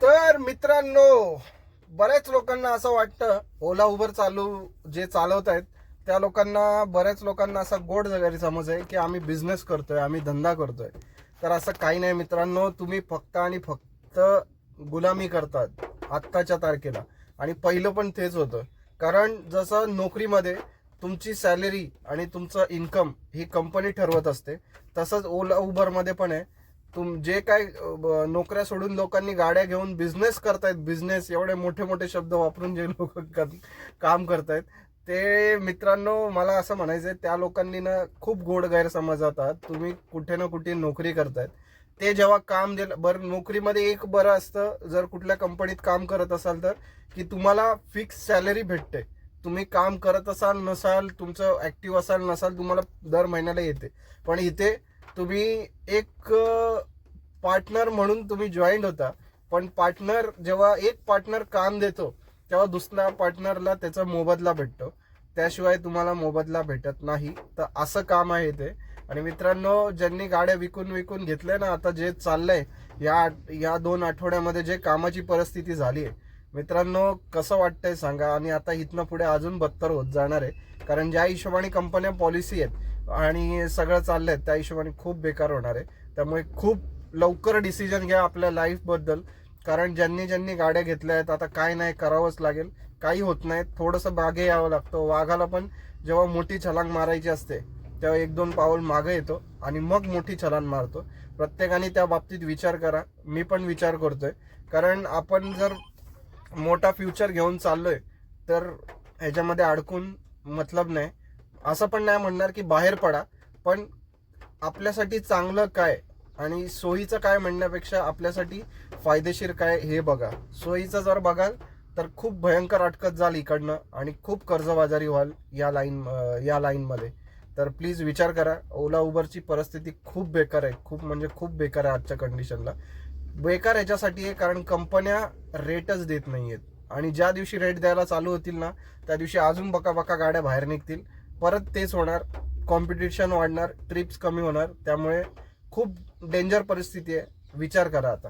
तर मित्रांनो, बऱ्याच लोकांना असं वाटतं ओला उबर जे चालवत आहेत त्या लोकांना, बऱ्याच लोकांना असा गोड गैरसमज आहे की आम्ही बिझनेस करतोय, आम्ही धंदा करतोय. तर असं काही नाही मित्रांनो, तुम्ही फक्त आणि फक्त गुलामी करतात आत्ताच्या तारखेला. आणि पहिलं पण तेच होतं. कारण जसं नोकरीमध्ये तुमची सॅलरी आणि तुमचं इन्कम ही कंपनी ठरवत असते, तसंच ओला उबरमध्ये पण आहे. जे काय नोकऱ्या सोडून लोकांनी गाड्या घेऊन बिझनेस करतायत, बिझनेस एवढे मोठे मोठे शब्द वापरून जे लोक काम करतायत, ते मित्रांनो मला असं म्हणायचंय त्या लोकांनी ना खूप गोड गैरसमज होतात. तुम्ही कुठे ना कुठे नोकरी करतायत, ते जेव्हा काम दिलं बरं, नोकरीमध्ये एक बरं असतं जर कुठल्या कंपनीत काम करत असाल तर, की तुम्हाला फिक्स सॅलरी भेटते. तुम्ही काम करत असाल नसाल, तुमचं ऍक्टिव्ह असाल नसाल, तुम्हाला दर महिन्याला येते. पण इथे तुम्ही एक पार्टनर म्हणून तुम्ही जॉईंट होता, पण पार्टनर जेव्हा एक पार्टनर काम देतो तेव्हा दुसऱ्या पार्टनरला त्याचा मोबदला भेटतो, त्याशिवाय तुम्हाला मोबदला भेटत नाही. तर असं काम आहे ते. आणि मित्रांनो, ज्यांनी गाड्या विकून विकून घेतल्या ना, आता जे चाललंय या 2 आठवड्यामध्ये जे कामाची परिस्थिती झाली आहे मित्रांनो, कसं वाटतंय सांगा. आणि आता इथनं पुढे अजून बदतर होत जाणार आहे, कारण ज्या हिशोबाने कंपन्या पॉलिसी आहेत आणि सगळं चाललंय त्या हिशोबाने खूप बेकार होणार आहे. त्यामुळे खूप लवकर डिसिजन घ्या आपल्या लाईफ बद्दल. कारण ज्यांनी ज्यांनी गाड्या घेतल्या आहेत, आता काय नाही, करावंच लागेल. काही होत नाही, थोडंसं मागे यावं लागतं. वाघाला पण जेव्हा मोठी छलांग मारायची असते तेव्हा 1-2 पाऊल मागे येतो आणि मग मोठी छलांग मारतो. प्रत्येकाने त्या बाबतीत विचार करा. मी पण विचार करतोय. कारण आपण जर मोठा फ्युचर घेऊन चाललोय तर ह्याच्यामध्ये अडकून मतलब नाही. असं पण नाही म्हणणार की बाहेर पडा, पण आपल्यासाठी चांगलं काय आणि सोयीचं काय म्हणण्यापेक्षा आपल्यासाठी फायदेशीर काय हे बघा. सोयीचं जर बघाल तर खूप भयंकर अटकत जाल इकडनं आणि खूप कर्जबाजारी व्हाल या लाईनमध्ये. तर प्लीज विचार करा. ओला उबरची परिस्थिती खूप बेकार आहे, खूप म्हणजे खूप बेकार आहे आजच्या कंडिशनला. बेकार ह्याच्यासाठी आहे कारण कंपन्या रेटच देत नाहीयेत. आणि ज्या दिवशी रेट द्यायला चालू होतील ना, त्या दिवशी अजून बका बका गाड्या बाहेर निघतील. परत तेच होणार, कॉम्पिटिशन वाढणार, ट्रिप्स कमी होणार. त्यामुळे खूप डेंजर परिस्थिती आहे. विचार करा आता.